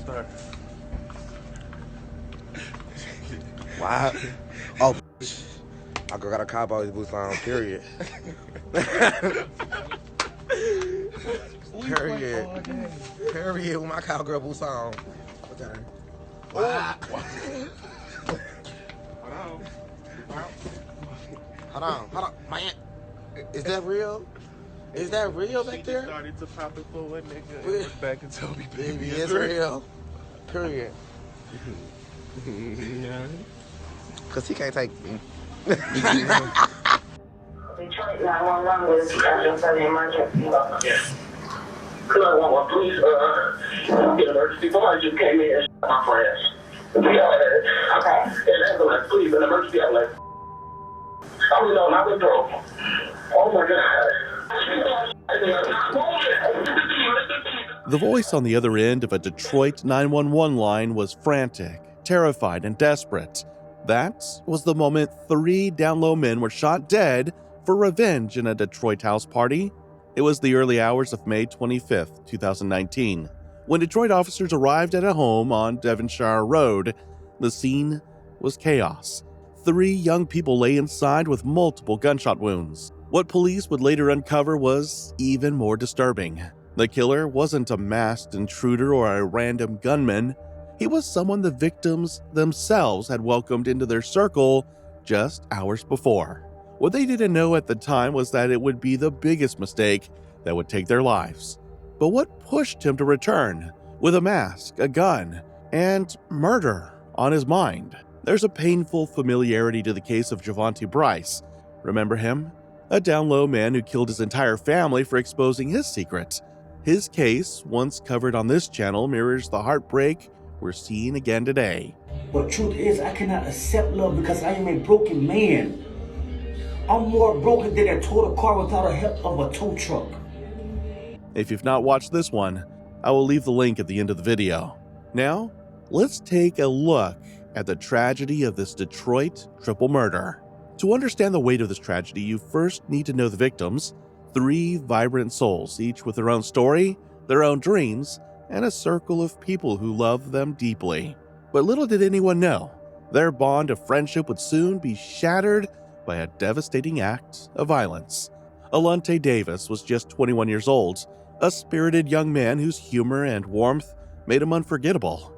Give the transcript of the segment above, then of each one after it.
start. Wow. Oh, I got a cowboy boots on, period. Period. Period with my cowgirl boots on. Okay. Wow. Hold on. Man, is that real? Is that real back there? She started to pop it for a nigga and look back and told me, baby, it's real. Period. Yeah. Cause he can't take me. Detroit 911 was for the emergency. Yes. Could I want my police get emergency before I just came in and shot my friends. Okay. And they were like, please, an emergency. I'm like, I don't know, not with bro. Oh my God. The voice on the other end of a Detroit 911 line was frantic, terrified, and desperate. That was the moment 3 down-low men were shot dead for revenge in a Detroit house party. It was the early hours of May 25, 2019, when Detroit officers arrived at a home on Devonshire Road. The scene was chaos. 3 young people lay inside with multiple gunshot wounds. What police would later uncover was even more disturbing. The killer wasn't a masked intruder or a random gunman. He was someone the victims themselves had welcomed into their circle just hours before. What they didn't know at the time was that it would be the biggest mistake that would take their lives. But what pushed him to return with a mask, a gun, and murder on his mind? There's a painful familiarity to the case of Javonte Bryce. Remember him? A down-low man who killed his entire family for exposing his secret. His case, once covered on this channel, mirrors the heartbreak we're seeing again today. But truth is, I cannot accept love because I am a broken man. I'm more broken than a total car without the help of a tow truck. If you've not watched this one, I will leave the link at the end of the video. Now, let's take a look at the tragedy of this Detroit triple murder. To understand the weight of this tragedy, you first need to know the victims. 3 vibrant souls, each with their own story, their own dreams, and a circle of people who love them deeply. But little did anyone know, their bond of friendship would soon be shattered by a devastating act of violence. Alante Davis was just 21 years old, a spirited young man whose humor and warmth made him unforgettable.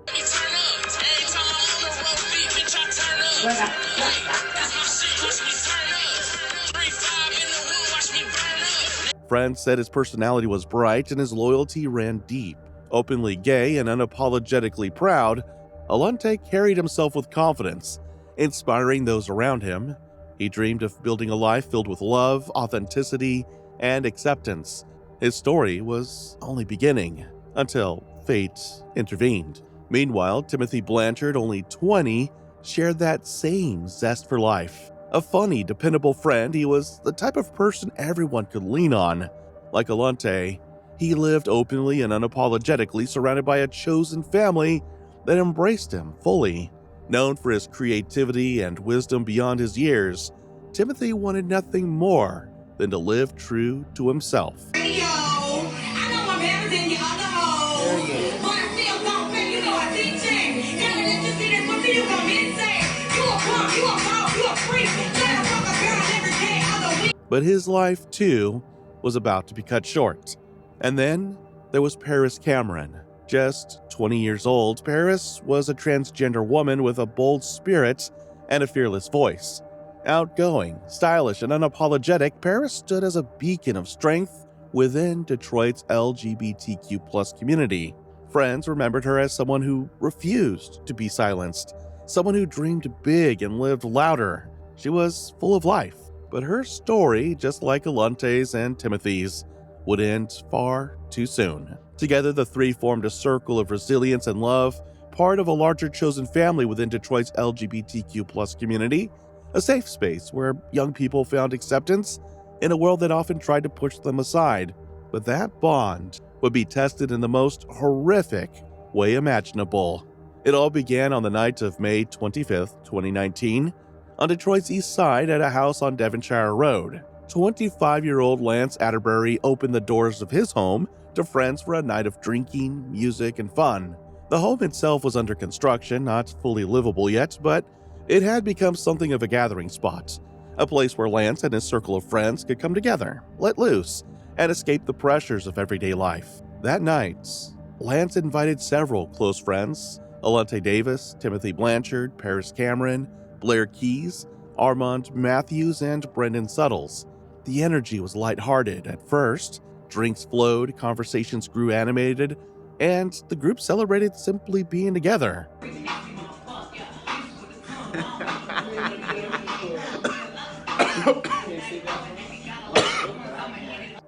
Friends said his personality was bright and his loyalty ran deep. Openly gay and unapologetically proud, Alante carried himself with confidence, inspiring those around him. He dreamed of building a life filled with love, authenticity, and acceptance. His story was only beginning until fate intervened. Meanwhile, Timothy Blanchard, only 20, shared that same zest for life. A funny, dependable friend, he was the type of person everyone could lean on. Like Alante, he lived openly and unapologetically, surrounded by a chosen family that embraced him fully. Known for his creativity and wisdom beyond his years, Timothy wanted nothing more than to live true to himself. Radio, I know my baby's in y'all know, but I still don't think you know a DJ. Gotta let you see this, what you gonna be say? You a punk, you a dog, you a freak. Let a fuck a girl every day of the week. But his life, too, was about to be cut short. And then there was Paris Cameron. Just 20 years old, Paris was a transgender woman with a bold spirit and a fearless voice. Outgoing, stylish, and unapologetic, Paris stood as a beacon of strength within Detroit's LGBTQ+ community. Friends remembered her as someone who refused to be silenced, someone who dreamed big and lived louder. She was full of life, but her story, just like Alante's and Timothy's, would end far too soon. Together, the 3 formed a circle of resilience and love, part of a larger chosen family within Detroit's LGBTQ+ community, a safe space where young people found acceptance in a world that often tried to push them aside. But that bond would be tested in the most horrific way imaginable. It all began on the night of May 25th, 2019, on Detroit's east side at a house on Devonshire Road. 25-year-old Lance Atterbury opened the doors of his home to friends for a night of drinking, music, and fun. The home itself was under construction, not fully livable yet, but it had become something of a gathering spot, a place where Lance and his circle of friends could come together, let loose, and escape the pressures of everyday life. That night, Lance invited several close friends: Alante Davis, Timothy Blanchard, Paris Cameron, Blair Keys, Armand Matthews, and Brendan Suttles. The energy was lighthearted at first. Drinks flowed, conversations grew animated, and the group celebrated simply being together.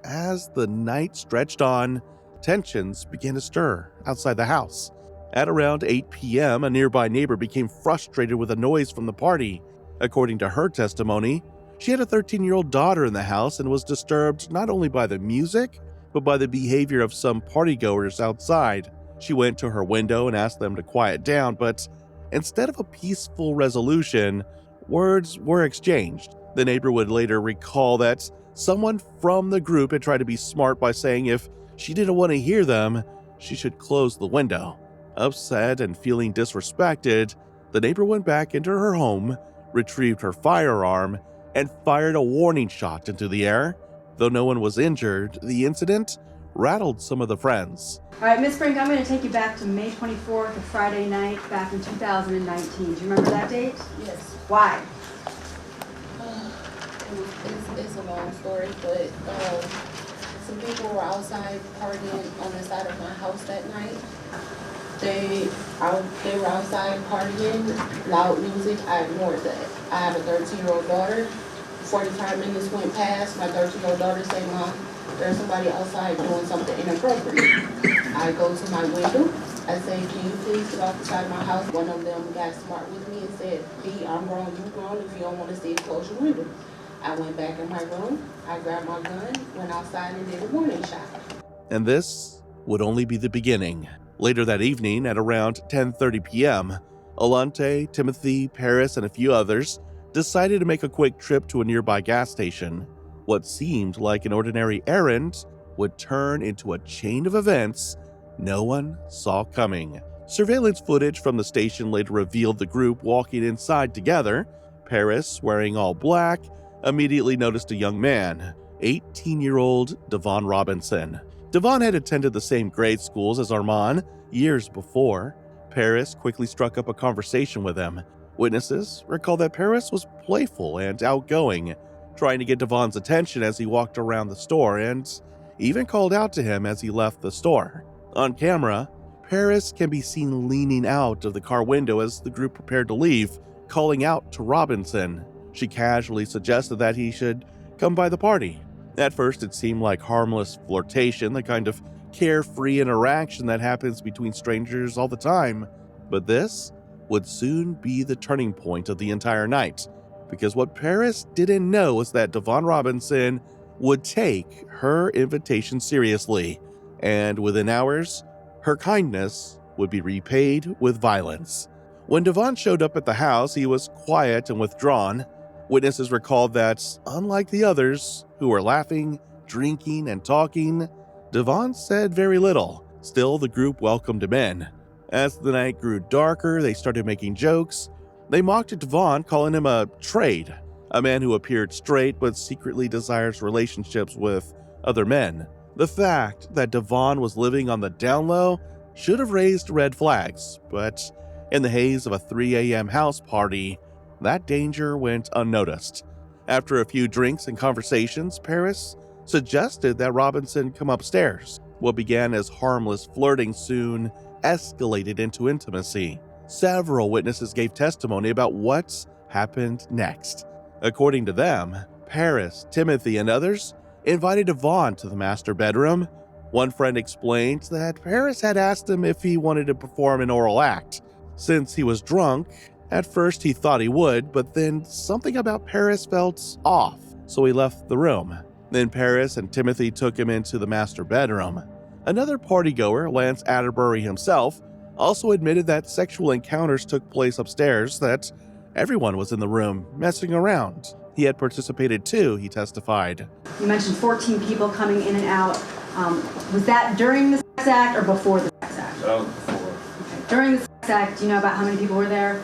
As the night stretched on, tensions began to stir outside the house. At around 8 p.m., a nearby neighbor became frustrated with a noise from the party. According to her testimony, she had a 13-year-old daughter in the house and was disturbed not only by the music, but by the behavior of some partygoers outside. She went to her window and asked them to quiet down, but instead of a peaceful resolution, words were exchanged. The neighbor would later recall that someone from the group had tried to be smart by saying if she didn't want to hear them, she should close the window. Upset and feeling disrespected, the neighbor went back into her home, retrieved her firearm, and fired a warning shot into the air. Though no one was injured, the incident rattled some of the friends. All right, Miss Brink, I'm going to take you back to May 24th, a Friday night, back in 2019. Do you remember that date? Yes. Why? It's a long story, but some people were outside partying on the side of my house that night. They were outside partying, loud music. I ignored that. I have a 13-year-old daughter. 45 minutes went past. My 13-year-old daughter said, "Mom, there's somebody outside doing something inappropriate." I go to my window. I say, "Can you please get off the side of my house?" One of them got smart with me and said, "B, I'm grown, you grown. If you don't want to see it, close your window." I went back in my room. I grabbed my gun, went outside and did a warning shot. And this would only be the beginning. Later that evening, at around 10:30 p.m., Alante, Timothy, Paris, and a few others decided to make a quick trip to a nearby gas station. What seemed like an ordinary errand would turn into a chain of events no one saw coming. Surveillance footage from the station later revealed the group walking inside together. Paris, wearing all black, immediately noticed a young man, 18-year-old Devon Robinson. Devon had attended the same grade schools as Armand years before. Paris quickly struck up a conversation with him. Witnesses recall that Paris was playful and outgoing, trying to get Devon's attention as he walked around the store, and even called out to him as he left the store. On camera, Paris can be seen leaning out of the car window as the group prepared to leave, calling out to Robinson. She casually suggested that he should come by the party. At first, it seemed like harmless flirtation, the kind of carefree interaction that happens between strangers all the time. But this would soon be the turning point of the entire night, because what Paris didn't know was that Devon Robinson would take her invitation seriously, and within hours, her kindness would be repaid with violence. When Devon showed up at the house, he was quiet and withdrawn. Witnesses recalled that, unlike the others, who were laughing, drinking, and talking, Devon said very little. Still, the group welcomed him in. As the night grew darker, they started making jokes. They mocked Devon, calling him a trade, a man who appeared straight but secretly desires relationships with other men. The fact that Devon was living on the down low should have raised red flags, but in the haze of a 3 a.m. house party, that danger went unnoticed. After a few drinks and conversations, Paris suggested that Robinson come upstairs. What began as harmless flirting soon escalated into intimacy. Several witnesses gave testimony about what happened next. According to them, Paris, Timothy, and others invited Devon to the master bedroom. One friend explained that Paris had asked him if he wanted to perform an oral act. Since he was drunk, at first he thought he would, but then something about Paris felt off, so he left the room. Then Paris and Timothy took him into the master bedroom. Another partygoer, Lance Atterbury himself, also admitted that sexual encounters took place upstairs, that everyone was in the room messing around. He had participated too, he testified. You mentioned 14 people coming in and out. Was that during the sex act or before the sex act? That was before. Okay. During the act, do you know about how many people were there?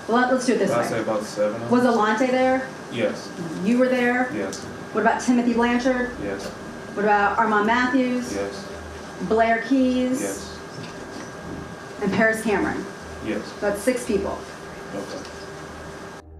Well, let's do it this way. I'd say about 7. Was Alante there? Yes. You were there? Yes. What about Timothy Blanchard? Yes. What about Armand Matthews? Yes. Blair Keys? Yes. And Paris Cameron? Yes. That's 6 people. Okay.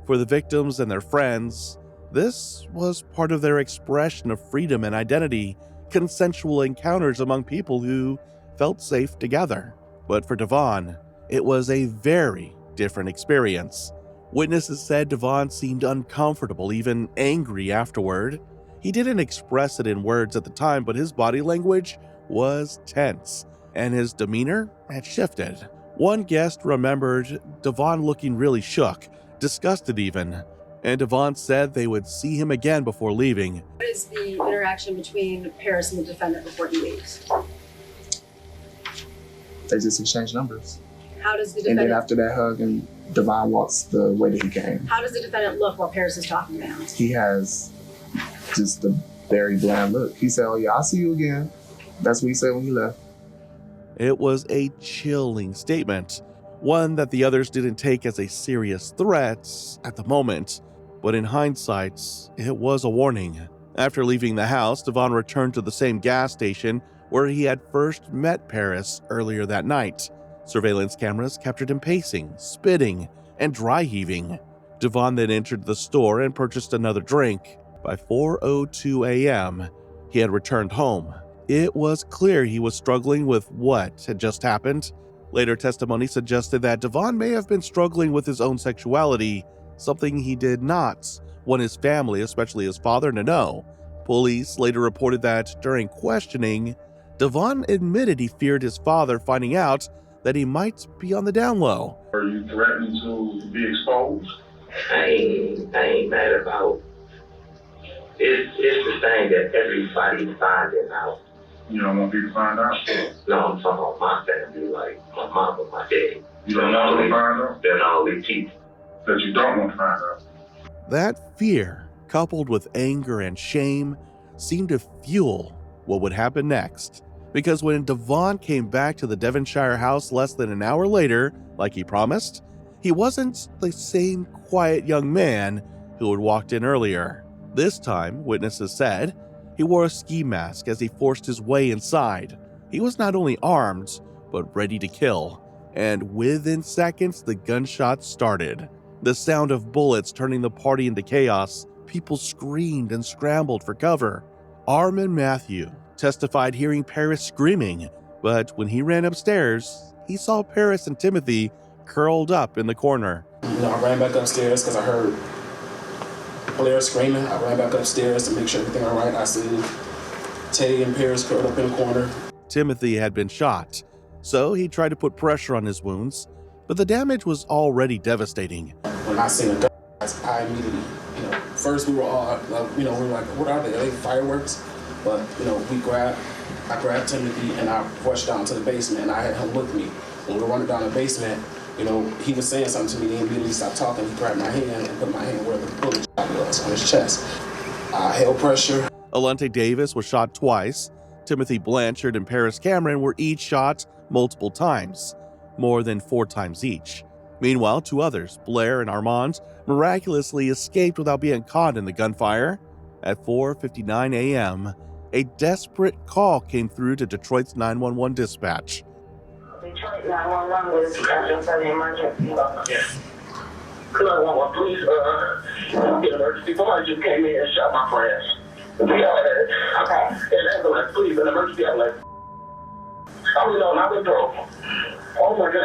For the victims and their friends, this was part of their expression of freedom and identity, consensual encounters among people who felt safe together. But for Devon, it was a very different experience. Witnesses said Devon seemed uncomfortable, even angry afterward. He didn't express it in words at the time, but his body language was tense, and his demeanor had shifted. One guest remembered Devon looking really shook, disgusted even, and Devon said they would see him again before leaving. What is the interaction between Paris and the defendant before he leaves? They just exchange numbers. How does the And defendant... then after that hug, and Devon walks the way that he came. How does the defendant look while Paris is talking to him? He has just a very bland look. He said, "Oh yeah, I'll see you again." That's what he said when he left. It was a chilling statement, one that the others didn't take as a serious threat at the moment, but in hindsight, it was a warning. After leaving the house, Devon returned to the same gas station where he had first met Paris earlier that night. Surveillance cameras captured him pacing, spitting, and dry heaving. Devon then entered the store and purchased another drink. By 4:02 a.m., he had returned home. It was clear he was struggling with what had just happened. Later testimony suggested that Devon may have been struggling with his own sexuality, something he did not want his family, especially his father, to know. Police later reported that during questioning, Devon admitted he feared his father finding out that he might be on the down low. Are you threatening to be exposed? I ain't mad about. It's the thing that everybody finding out. You don't want people to find out? No, I'm talking about my family, like my mom and my dad. You don't want to find out? They're all these people that you don't want to find out. That fear, coupled with anger and shame, seemed to fuel what would happen next. Because when Devon came back to the Devonshire house less than an hour later, like he promised, he wasn't the same quiet young man who had walked in earlier. This time, witnesses said, he wore a ski mask as he forced his way inside. He was not only armed, but ready to kill. And within seconds, the gunshots started. The sound of bullets turning the party into chaos. People screamed and scrambled for cover. Armand Matthew testified hearing Paris screaming, but when he ran upstairs, he saw Paris and Timothy curled up in the corner. I ran back upstairs because I heard Blair screaming. I ran back upstairs to make sure everything all right. I seen Teddy and Paris curled up in the corner. Timothy had been shot, so he tried to put pressure on his wounds, but the damage was already devastating. When I seen the guns, I immediately, first we were all, we were like, what are they? Are they fireworks? But, I grabbed Timothy and I rushed down to the basement and I had him with me. When we were running down the basement, he was saying something to me. He immediately stopped talking. He grabbed my hand and put my hand where the bullet shot was, on his chest. I held pressure. Alante Davis was shot twice. Timothy Blanchard and Paris Cameron were each shot multiple times, more than 4 times each. Meanwhile, 2 others, Blair and Armand, miraculously escaped without being caught in the gunfire. At 4:59 a.m., a desperate call came through to Detroit's 911 dispatch. Detroit 911 was an emergency. Yeah. Please, get emergency. Somebody just came in and shot my friends. Yeah, okay. And ambulance, please, an emergency ambulance. I've been broke. Oh my God.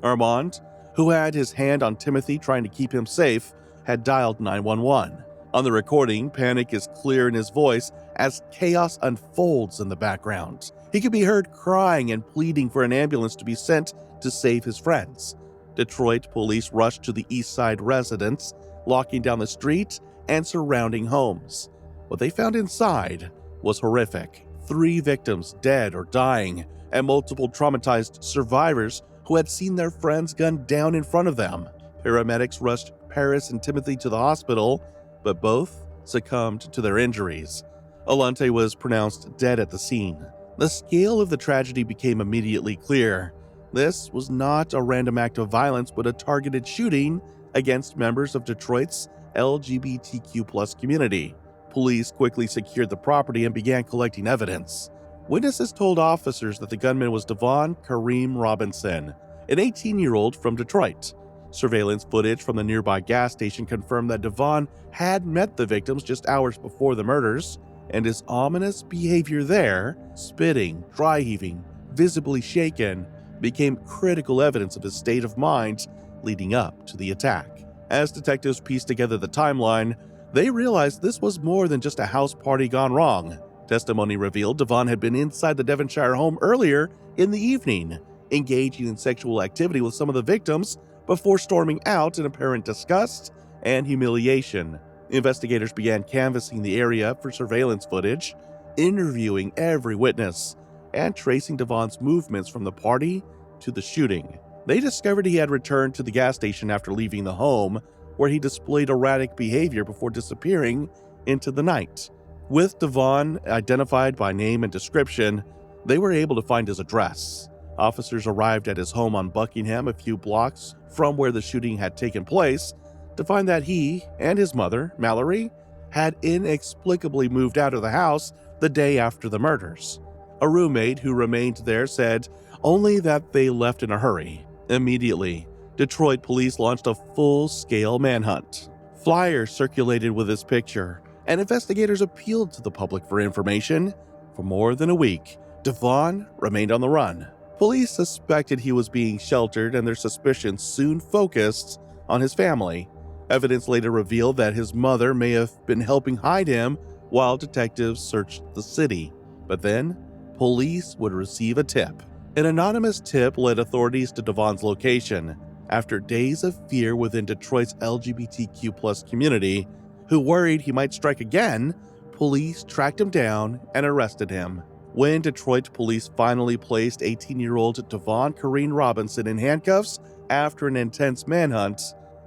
Armand, who had his hand on Timothy trying to keep him safe, had dialed 911. On the recording, panic is clear in his voice as chaos unfolds in the background. He could be heard crying and pleading for an ambulance to be sent to save his friends. Detroit police rushed to the East Side residence, locking down the street and surrounding homes. What they found inside was horrific. 3 victims dead or dying, and multiple traumatized survivors who had seen their friends gunned down in front of them. Paramedics rushed Paris and Timothy to the hospital, but both succumbed to their injuries. Alante was pronounced dead at the scene. The scale of the tragedy became immediately clear. This was not a random act of violence, but a targeted shooting against members of Detroit's LGBTQ+ community. Police quickly secured the property and began collecting evidence. Witnesses told officers that the gunman was Devon Kareem Robinson, an 18-year-old from Detroit. Surveillance footage from the nearby gas station confirmed that Devon had met the victims just hours before the murders, and his ominous behavior there, spitting, dry heaving, visibly shaken, became critical evidence of his state of mind leading up to the attack. As detectives pieced together the timeline, they realized this was more than just a house party gone wrong. Testimony revealed Devon had been inside the Devonshire home earlier in the evening, engaging in sexual activity with some of the victims before storming out in apparent disgust and humiliation. Investigators began canvassing the area for surveillance footage, interviewing every witness, and tracing Devon's movements from the party to the shooting. They discovered he had returned to the gas station after leaving the home, where he displayed erratic behavior before disappearing into the night. With Devon identified by name and description, they were able to find his address. Officers arrived at his home on Buckingham, a few blocks from where the shooting had taken place, to find that he and his mother, Mallory, had inexplicably moved out of the house the day after the murders. A roommate who remained there said only that they left in a hurry. Immediately, Detroit police launched a full-scale manhunt. Flyers circulated with his picture, and investigators appealed to the public for information. For more than a week, Devon remained on the run. Police suspected he was being sheltered, and their suspicions soon focused on his family. Evidence later revealed that his mother may have been helping hide him while detectives searched the city. But then, police would receive a tip. An anonymous tip led authorities to Devon's location. After days of fear within Detroit's LGBTQ+ community, who worried he might strike again, police tracked him down and arrested him. When Detroit police finally placed 18-year-old Devon Kareem Robinson in handcuffs after an intense manhunt,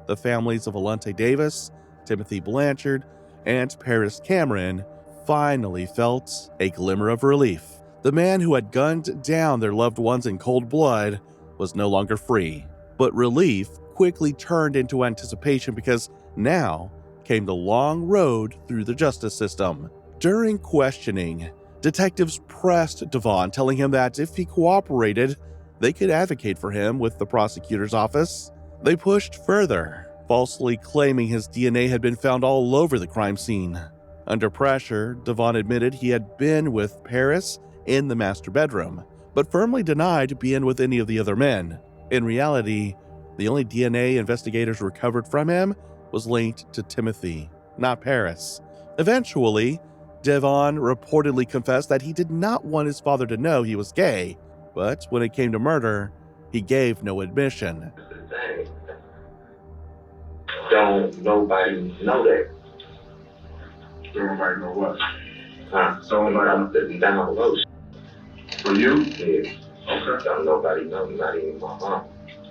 the families of Alante Davis, Timothy Blanchard, and Paris Cameron finally felt a glimmer of relief. The man who had gunned down their loved ones in cold blood was no longer free. But relief quickly turned into anticipation, because now came the long road through the justice system. During questioning, detectives pressed Devon, telling him that if he cooperated, they could advocate for him with the prosecutor's office. They pushed further, falsely claiming his DNA had been found all over the crime scene. Under pressure, Devon admitted he had been with Paris in the master bedroom, but firmly denied being with any of the other men. In reality, the only DNA investigators recovered from him was linked to Timothy, not Paris. Eventually, Devon reportedly confessed that he did not want his father to know he was gay, but when it came to murder, he gave no admission. Don't nobody know that. Don't nobody know what? So I'm sitting down low. For you? Yeah. Okay. Don't nobody know, not even my mom.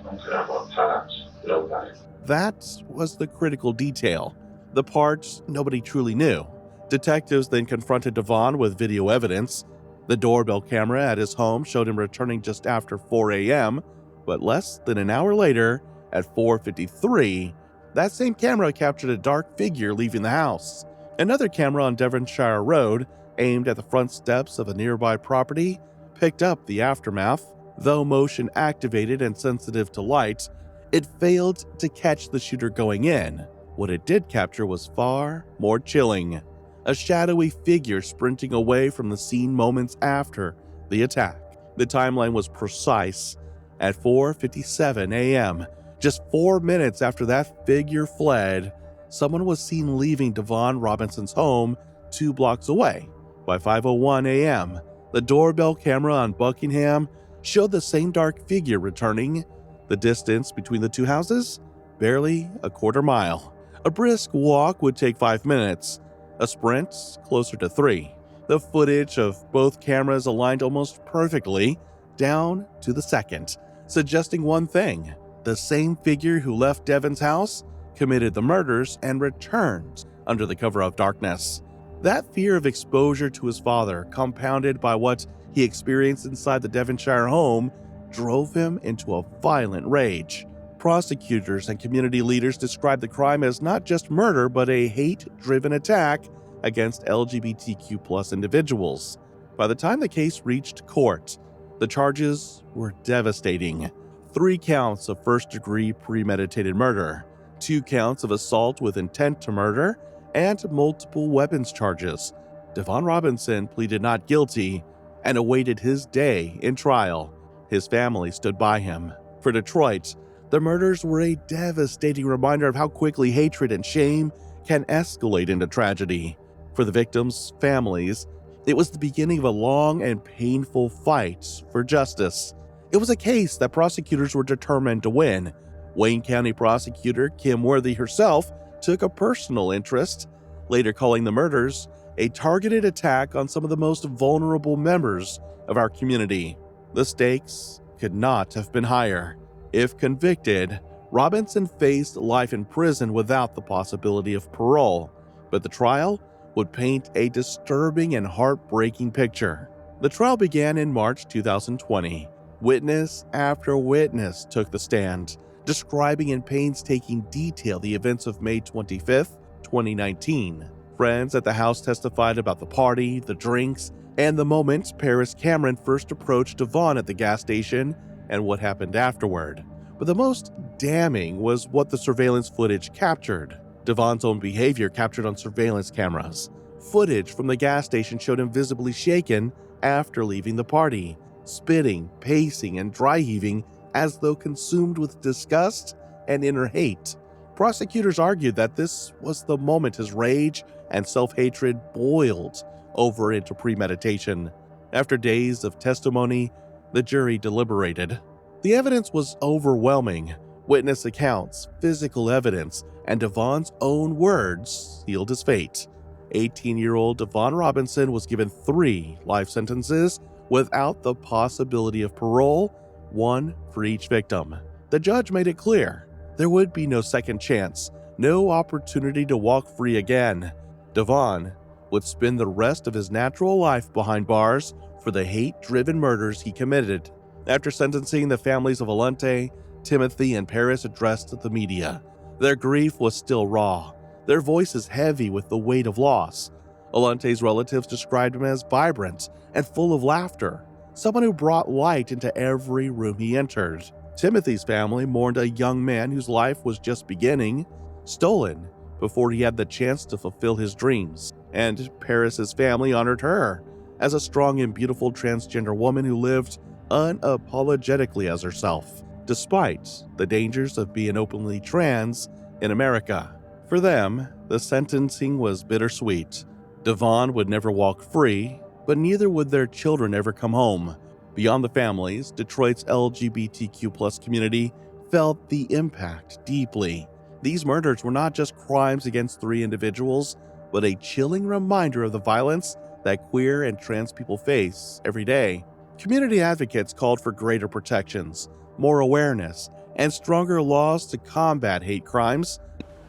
Not my pops, nobody. That was the critical detail, the part nobody truly knew. Detectives then confronted Devon with video evidence. The doorbell camera at his home showed him returning just after 4 a.m., but less than an hour later, at 4:53, that same camera captured a dark figure leaving the house. Another camera on Devonshire Road, aimed at the front steps of a nearby property, picked up the aftermath. Though motion activated and sensitive to light, it failed to catch the shooter going in. What it did capture was far more chilling: a shadowy figure sprinting away from the scene moments after the attack. The timeline was precise. At 4:57 a.m., just 4 minutes after that figure fled, someone was seen leaving Devon Robinson's home 2 blocks away. By 5:01 a.m., the doorbell camera on Buckingham showed the same dark figure returning. The distance between the two houses? Barely a quarter mile. A brisk walk would take 5 minutes, a sprint closer to 3. The footage of both cameras aligned almost perfectly, down to the second, suggesting one thing: the same figure who left Devon's house, committed the murders, and returned under the cover of darkness. That fear of exposure to his father, compounded by what he experienced inside the Devonshire home, drove him into a violent rage. Prosecutors and community leaders described the crime as not just murder, but a hate-driven attack against LGBTQ+ individuals. By the time the case reached court, the charges were devastating. 3 counts of first-degree premeditated murder, 2 counts of assault with intent to murder, and multiple weapons charges. Devon Robinson pleaded not guilty and awaited his day in trial. His family stood by him. For Detroit, the murders were a devastating reminder of how quickly hatred and shame can escalate into tragedy. For the victims' families, it was the beginning of a long and painful fight for justice. It was a case that prosecutors were determined to win. Wayne County prosecutor Kim Worthy herself took a personal interest, later calling the murders a targeted attack on some of the most vulnerable members of our community. The stakes could not have been higher. If convicted, Robinson faced life in prison without the possibility of parole, but the trial would paint a disturbing and heartbreaking picture. The trial began in March 2020. Witness after witness took the stand, describing in painstaking detail the events of May 25th, 2019. Friends at the house testified about the party, the drinks, and the moment Paris Cameron first approached Devon at the gas station and what happened afterward. But the most damning was what the surveillance footage captured. Devon's own behavior captured on surveillance cameras. Footage from the gas station showed him visibly shaken after leaving the party, spitting, pacing, and dry heaving as though consumed with disgust and inner hate. Prosecutors argued that this was the moment his rage and self-hatred boiled over into premeditation. After days of testimony, the jury deliberated. The evidence was overwhelming. Witness accounts, physical evidence, and Devon's own words sealed his fate. 18-year-old Devon Robinson was given 3 life sentences without the possibility of parole, 1 for each victim. The judge made it clear there would be no second chance, no opportunity to walk free again. Devon would spend the rest of his natural life behind bars for the hate-driven murders he committed. After sentencing, the families of Alante, Timothy, and Paris addressed the media. Their grief was still raw, their voices heavy with the weight of loss. Alante's relatives described him as vibrant and full of laughter, someone who brought light into every room he entered. Timothy's family mourned a young man whose life was just beginning, stolen before he had the chance to fulfill his dreams. And Paris's family honored her as a strong and beautiful transgender woman who lived unapologetically as herself, despite the dangers of being openly trans in America. For them, the sentencing was bittersweet. Devon would never walk free, but neither would their children ever come home. Beyond the families, Detroit's LGBTQ+ community felt the impact deeply. These murders were not just crimes against 3 individuals, but a chilling reminder of the violence that queer and trans people face every day. Community advocates called for greater protections, more awareness, and stronger laws to combat hate crimes.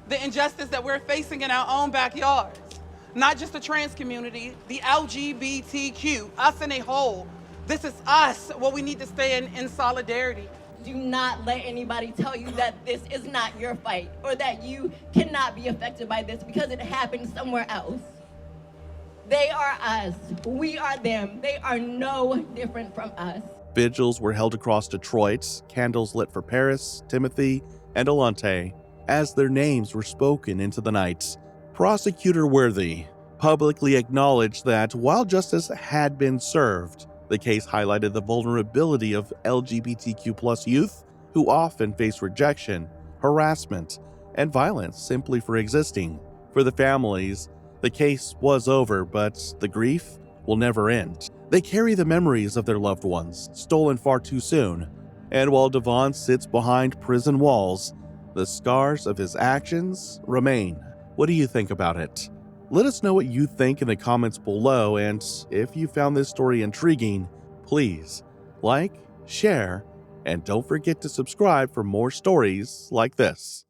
The injustice that we're facing in our own backyards, not just the trans community, the LGBTQ, us in a whole. This is us, what we need to stay in solidarity. Do not let anybody tell you that this is not your fight or that you cannot be affected by this because it happened somewhere else. They are us. We are them. They are no different from us. Vigils were held across Detroit, candles lit for Paris, Timothy, and Alante as their names were spoken into the night. Prosecutor Worthy publicly acknowledged that while justice had been served, the case highlighted the vulnerability of LGBTQ+ youth who often face rejection, harassment, and violence simply for existing. For the families, the case was over, but the grief will never end. They carry the memories of their loved ones, stolen far too soon. And while Devon sits behind prison walls, the scars of his actions remain. What do you think about it? Let us know what you think in the comments below, and if you found this story intriguing, please like, share, And don't forget to subscribe for more stories like this.